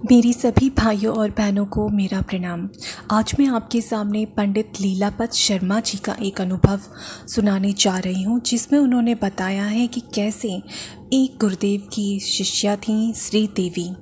मेरी सभी भाइयों और बहनों को मेरा प्रणाम। आज मैं आपके सामने पंडित लीलापत शर्मा जी का एक अनुभव सुनाने जा रही हूँ, जिसमें उन्होंने बताया है कि कैसे एक गुरुदेव की शिष्या थी श्री देवी।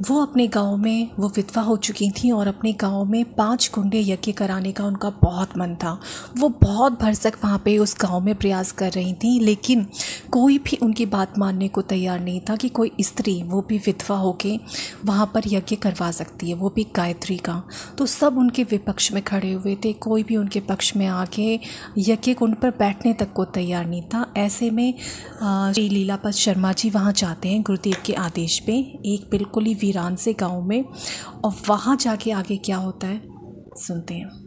वो अपने गांव में वो विधवा हो चुकी थी और अपने गांव में 5 कुंडे यज्ञ कराने का उनका बहुत मन था। वो बहुत भरसक वहाँ पे उस गांव में प्रयास कर रही थी, लेकिन कोई भी उनकी बात मानने को तैयार नहीं था कि कोई स्त्री, वो भी विधवा होके वहाँ पर यज्ञ करवा सकती है, वो भी गायत्री का। तो सब उनके विपक्ष में खड़े हुए थे, कोई भी उनके पक्ष में आके यज्ञ कुंड पर बैठने तक को तैयार नहीं था। ऐसे में श्री लीलापत शर्मा जी वहाँ जाते हैं गुरुदेव के आदेश पे, एक बिल्कुल ही वीरान से गांव में। और वहाँ जाके आगे क्या होता है सुनते हैं।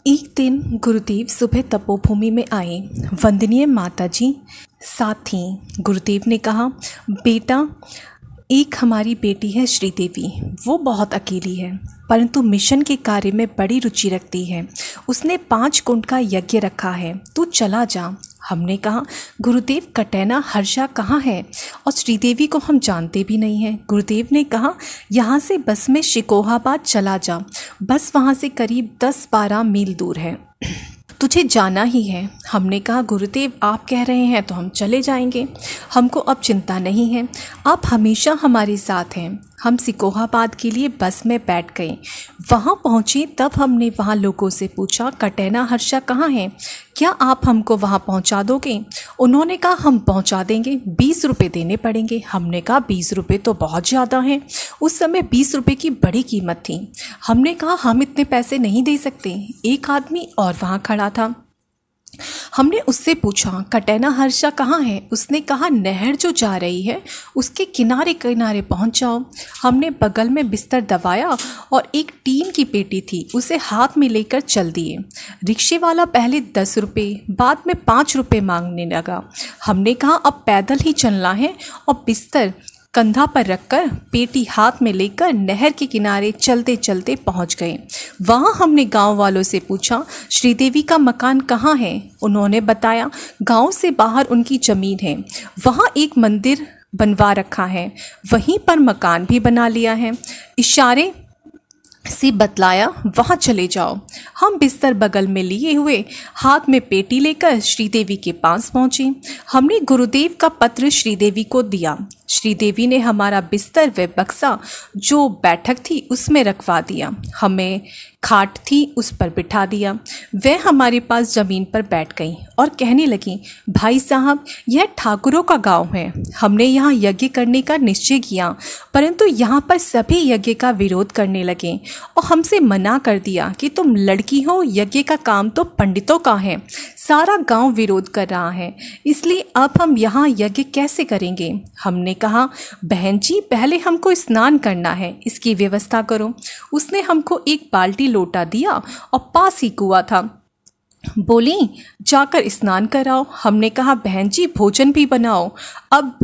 एक दिन गुरुदेव सुबह तपोभूमि में आए। वंदनीय माता जी साथ थीं। गुरुदेव ने कहा, बेटा, एक हमारी बेटी है श्रीदेवी, वो बहुत अकेली है, परंतु मिशन के कार्य में बड़ी रुचि रखती है। उसने 5 कुंड का यज्ञ रखा है, तू चला जा। हमने कहा, गुरुदेव, कटैना हर्षा कहाँ है? और श्रीदेवी को हम जानते भी नहीं हैं। गुरुदेव ने कहा, यहाँ से बस में शिकोहाबाद चला जा, बस वहाँ से करीब 10-12 मील दूर है, तुझे जाना ही है। हमने कहा, गुरुदेव, आप कह रहे हैं तो हम चले जाएंगे, हमको अब चिंता नहीं है, आप हमेशा हमारे साथ हैं। हम सिकोहाबाद के लिए बस में बैठ गए। वहाँ पहुँचे तब हमने वहाँ लोगों से पूछा, कटैना हर्षा कहाँ है, क्या आप हमको वहाँ पहुँचा दोगे? उन्होंने कहा, हम पहुँचा देंगे, 20 रुपये देने पड़ेंगे। हमने कहा, 20 रुपये तो बहुत ज़्यादा हैं। उस समय 20 रुपये की बड़ी कीमत थी। हमने कहा, हम इतने पैसे नहीं दे सकते। एक आदमी और वहाँ खड़ा था। हमने उससे पूछा, कटैना हर्षा कहाँ है? उसने कहा, नहर जो जा रही है उसके किनारे किनारे पहुँच जाओ। हमने बगल में बिस्तर दबाया और एक टीन की पेटी थी, उसे हाथ में लेकर चल दिए। रिक्शे वाला पहले 10 रुपये, बाद में 5 रुपये मांगने लगा। हमने कहा, अब पैदल ही चलना है, और बिस्तर कंधा पर रखकर पेटी हाथ में लेकर नहर के किनारे चलते चलते पहुंच गए। वहां हमने गांव वालों से पूछा, श्रीदेवी का मकान कहाँ है? उन्होंने बताया, गांव से बाहर उनकी ज़मीन है, वहां एक मंदिर बनवा रखा है, वहीं पर मकान भी बना लिया है। इशारे से बतलाया, वहाँ चले जाओ। हम बिस्तर बगल में लिए हुए हाथ में पेटी लेकर श्रीदेवी के पास पहुँचे। हमने गुरुदेव का पत्र श्रीदेवी को दिया। श्रीदेवी ने हमारा बिस्तर व बक्सा जो बैठक थी उसमें रखवा दिया। हमें खाट थी उस पर बिठा दिया। वह हमारे पास ज़मीन पर बैठ गई और कहने लगी, भाई साहब, यह ठाकुरों का गांव है, हमने यहाँ यज्ञ करने का निश्चय किया, परंतु यहाँ पर सभी यज्ञ का विरोध करने लगे और हमसे मना कर दिया कि तुम लड़की हो, यज्ञ का काम तो पंडितों का है, सारा गांव विरोध कर रहा है, इसलिए अब हम यहाँ यज्ञ कैसे करेंगे? हमने कहा, बहन जी, पहले हमको स्नान करना है, इसकी व्यवस्था करो। उसने हमको एक बाल्टी लोटा दिया और पास ही कुआं था। बोली, जाकर स्नान कराओ। हमने कहा, बहन जी, भोजन भी बनाओ, अब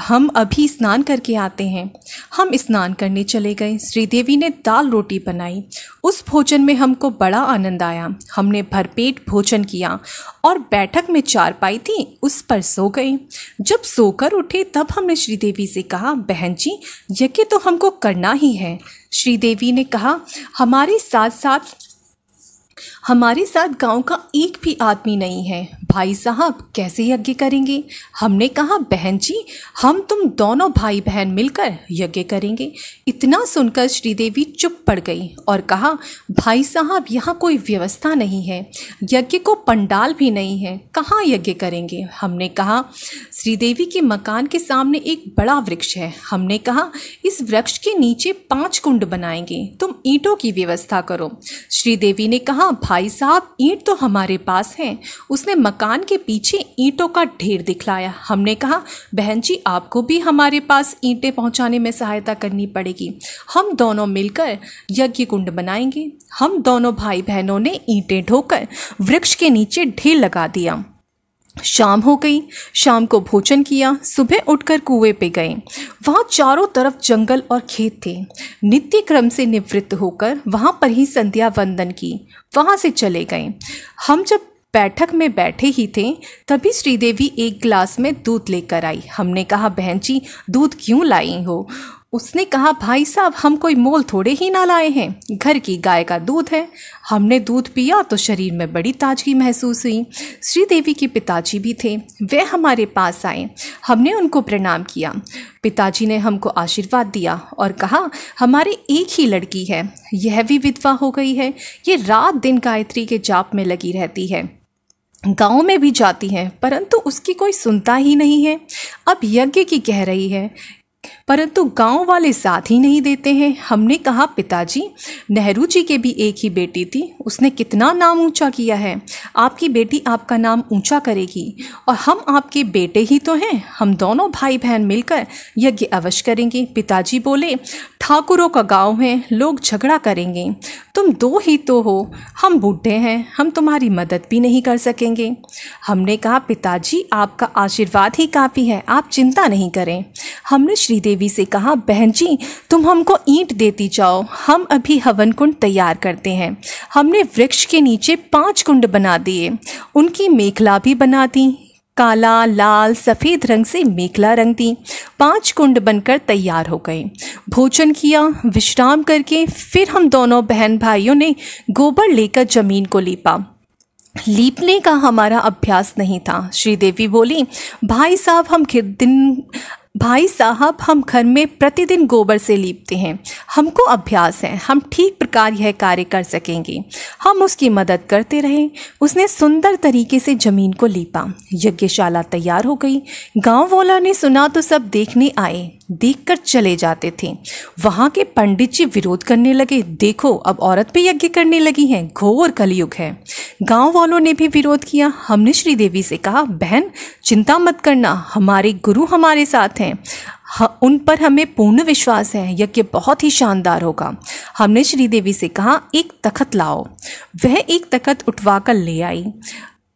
हम अभी स्नान करके आते हैं। हम स्नान करने चले गए। श्रीदेवी ने दाल रोटी बनाई। उस भोजन में हमको बड़ा आनंद आया। हमने भरपेट भोजन किया और बैठक में चारपाई थी उस पर सो गए। जब सोकर उठे तब हमने श्रीदेवी से कहा, बहन जी, यज्ञ तो हमको करना ही है। श्रीदेवी ने कहा, हमारे साथ गांव का एक भी आदमी नहीं है, भाई साहब कैसे यज्ञ करेंगे? हमने कहा, बहन जी, हम तुम दोनों भाई बहन मिलकर यज्ञ करेंगे। इतना सुनकर श्रीदेवी चुप पड़ गई और कहा, भाई साहब, यहाँ कोई व्यवस्था नहीं है, यज्ञ को पंडाल भी नहीं है, कहाँ यज्ञ करेंगे? हमने कहा, श्रीदेवी के मकान के सामने एक बड़ा वृक्ष है। हमने कहा, इस वृक्ष के नीचे 5 कुंड बनाएंगे, तुम ईंटों की व्यवस्था करो। श्रीदेवी ने कहा, भाई साहब, ईंट तो हमारे पास हैं। उसने मकान के पीछे ईंटों का ढेर दिखलाया। हमने कहा, बहन जी, आपको भी हमारे पास ईंटें पहुंचाने में सहायता करनी पड़ेगी, हम दोनों मिलकर यज्ञ कुंड बनाएंगे। हम दोनों भाई बहनों ने ईंटें ढोकर वृक्ष के नीचे ढेर लगा दिया। शाम हो गई। शाम को भोजन किया। सुबह उठकर कुएं पे गए। वहाँ चारों तरफ जंगल और खेत थे। नित्य क्रम से निवृत्त होकर वहाँ पर ही संध्या वंदन की, वहाँ से चले गए। हम जब बैठक में बैठे ही थे तभी श्रीदेवी एक गिलास में दूध लेकर आई। हमने कहा, बहन जी, दूध क्यों लाई हो? उसने कहा, भाई साहब, हम कोई मोल थोड़े ही ना लाए हैं, घर की गाय का दूध है। हमने दूध पिया तो शरीर में बड़ी ताजगी महसूस हुई। श्रीदेवी के पिताजी भी थे, वे हमारे पास आए। हमने उनको प्रणाम किया। पिताजी ने हमको आशीर्वाद दिया और कहा, हमारी एक ही लड़की है, यह भी विधवा हो गई है। ये रात दिन गायत्री के जाप में लगी रहती है, गांव में भी जाती है, परंतु उसकी कोई सुनता ही नहीं है। अब यज्ञ की कह रही है, परंतु गांव वाले साथ ही नहीं देते हैं। हमने कहा, पिताजी, नेहरू जी के भी एक ही बेटी थी, उसने कितना नाम ऊंचा किया है। आपकी बेटी आपका नाम ऊंचा करेगी और हम आपके बेटे ही तो हैं। हम दोनों भाई बहन मिलकर यज्ञ अवश्य करेंगे। पिताजी बोले, ठाकुरों का गांव है, लोग झगड़ा करेंगे, तुम दो ही तो हो, हम बूढ़े हैं, हम तुम्हारी मदद भी नहीं कर सकेंगे। हमने कहा, पिताजी, आपका आशीर्वाद ही काफ़ी है, आप चिंता नहीं करें। हमने श्रीदेवी से कहा, बहन जी, तुम हमको ईंट देती जाओ, हम अभी हवन कुंड तैयार करते हैं। हमने वृक्ष के नीचे 5 कुंड बना दिए, उनकी मेखला भी बना दी, काला, लाल, सफ़ेद रंग से मेखला रंग दी। 5 कुंड बनकर तैयार हो गए। भोजन किया, विश्राम करके फिर हम दोनों बहन भाइयों ने गोबर लेकर जमीन को लीपा। लीपने का हमारा अभ्यास नहीं था। श्रीदेवी बोली, भाई साहब, हम घर में प्रतिदिन गोबर से लीपते हैं, हमको अभ्यास है, हम ठीक प्रकार यह कार्य कर सकेंगे। हम उसकी मदद करते रहे। उसने सुंदर तरीके से जमीन को लीपा। यज्ञशाला तैयार हो गई। गांव वालों ने सुना तो सब देखने आए, देखकर चले जाते थे। वहाँ के पंडित जी विरोध करने लगे, देखो, अब औरत भी यज्ञ करने लगी है, घोर कलयुग है। गांव वालों ने भी विरोध किया। हमने श्रीदेवी से कहा, बहन, चिंता मत करना, हमारे गुरु हमारे साथ हैं, उन पर हमें पूर्ण विश्वास है, यज्ञ बहुत ही शानदार होगा। हमने श्रीदेवी से कहा, एक तख्त लाओ। वह एक तख्त उठवा कर ले आई।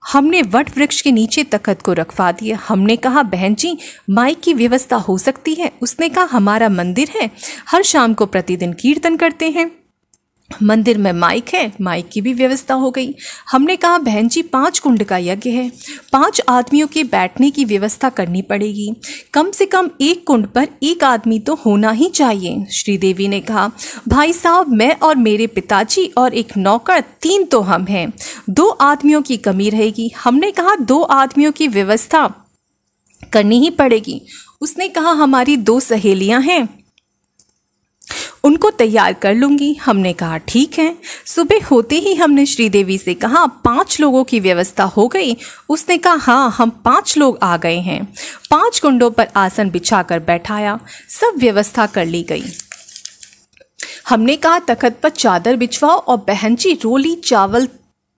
हमने वट वृक्ष के नीचे तख्त को रखवा दिया। हमने कहा, बहन जी, माइक की व्यवस्था हो सकती है? उसने कहा, हमारा मंदिर है, हर शाम को प्रतिदिन कीर्तन करते हैं, मंदिर में माइक है, माइक की भी व्यवस्था हो गई। हमने कहा, बहन जी, 5 कुंड का यज्ञ है, 5 आदमियों के बैठने की व्यवस्था करनी पड़ेगी, कम से कम एक कुंड पर एक आदमी तो होना ही चाहिए। श्रीदेवी ने कहा, भाई साहब, मैं और मेरे पिताजी और एक नौकर, 3 तो हम हैं, 2 आदमियों की कमी रहेगी। हमने कहा, 2 आदमियों की व्यवस्था करनी ही पड़ेगी। उसने कहा, हमारी 2 सहेलियां हैं, उनको तैयार कर लूँगी। हमने कहा, ठीक है। सुबह होते ही हमने श्रीदेवी से कहा, 5 लोगों की व्यवस्था हो गई? उसने कहा, हाँ, हम 5 लोग आ गए हैं। 5 कुंडों पर आसन बिछाकर बैठाया, सब व्यवस्था कर ली गई। हमने कहा, तख्त पर चादर बिछवाओ और बहन जी, रोली, चावल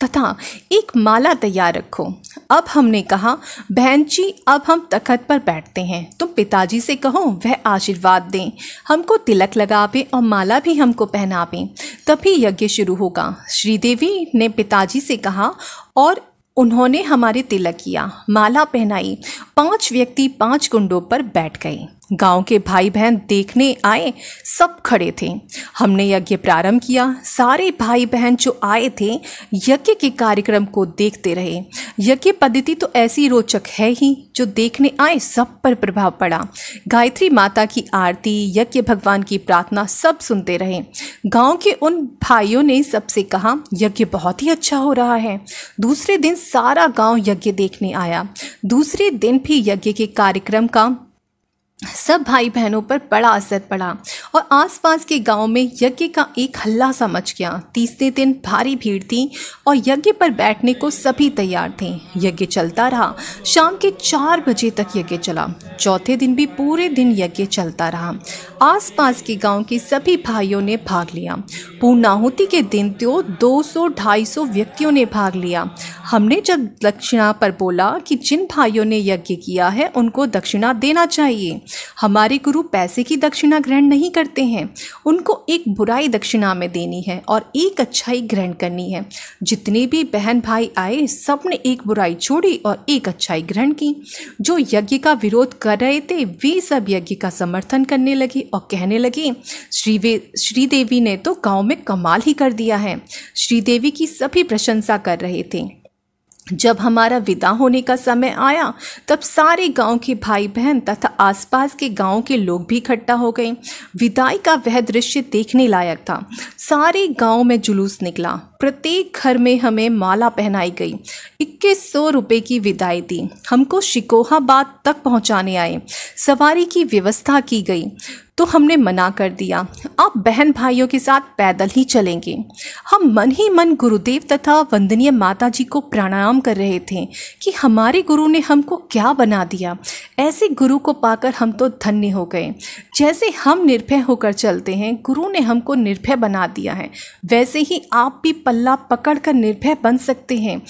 तथा एक माला तैयार रखो। अब हमने कहा, बहन जी, अब हम तख्त पर बैठते हैं, तुम पिताजी से कहो वह आशीर्वाद दें, हमको तिलक लगावे और माला भी हमको पहनावें, तभी यज्ञ शुरू होगा। श्रीदेवी ने पिताजी से कहा और उन्होंने हमारे तिलक किया, माला पहनाई। 5 व्यक्ति 5 कुंडों पर बैठ गए। गांव के भाई बहन देखने आए, सब खड़े थे। हमने यज्ञ प्रारंभ किया। सारे भाई बहन जो आए थे यज्ञ के कार्यक्रम को देखते रहे। यज्ञ पद्धति तो ऐसी रोचक है ही, जो देखने आए सब पर प्रभाव पड़ा। गायत्री माता की आरती, यज्ञ भगवान की प्रार्थना सब सुनते रहे। गांव के उन भाइयों ने सबसे कहा, यज्ञ बहुत ही अच्छा हो रहा है। दूसरे दिन सारा गांव यज्ञ देखने आया। दूसरे दिन भी यज्ञ के कार्यक्रम का सब भाई बहनों पर बड़ा असर पड़ा और आसपास के गांव में यज्ञ का एक हल्ला सा मच गया। तीसरे दिन भारी भीड़ थी और यज्ञ पर बैठने को सभी तैयार थे। यज्ञ चलता रहा, शाम के 4 बजे तक यज्ञ चला। चौथे दिन भी पूरे दिन यज्ञ चलता रहा। आसपास के गांव के सभी भाइयों ने भाग लिया। पूर्णाहुति के दिन तो 200-250 व्यक्तियों ने भाग लिया। हमने जब दक्षिणा पर बोला कि जिन भाइयों ने यज्ञ किया है उनको दक्षिणा देना चाहिए। हमारे गुरु पैसे की दक्षिणा ग्रहण नहीं करते हैं, उनको एक बुराई दक्षिणा में देनी है और एक अच्छाई ग्रहण करनी है। जितने भी बहन भाई आए सब ने एक बुराई छोड़ी और एक अच्छाई ग्रहण की। जो यज्ञ का विरोध कर रहे थे वे सब यज्ञ का समर्थन करने लगे और कहने लगे, श्रीदेवी ने तो गांव में कमाल ही कर दिया है। श्रीदेवी की सभी प्रशंसा कर रहे थे। जब हमारा विदा होने का समय आया तब सारे गांव के भाई बहन तथा आसपास के गांव के लोग भी इकट्ठा हो गए। विदाई का वह दृश्य देखने लायक था। सारे गांव में जुलूस निकला, प्रत्येक घर में हमें माला पहनाई गई। 2100 रुपये की विदाई दी। हमको शिकोहाबाद तक पहुंचाने आए। सवारी की व्यवस्था की गई तो हमने मना कर दिया, आप बहन भाइयों के साथ पैदल ही चलेंगे। हम मन ही मन गुरुदेव तथा वंदनीय माता जी को प्रणाम कर रहे थे कि हमारे गुरु ने हमको क्या बना दिया। ऐसे गुरु को पाकर हम तो धन्य हो गए। जैसे हम निर्भय होकर चलते हैं, गुरु ने हमको निर्भय बना दिया है, वैसे ही आप भी पल्ला पकड़कर निर्भय बन सकते हैं।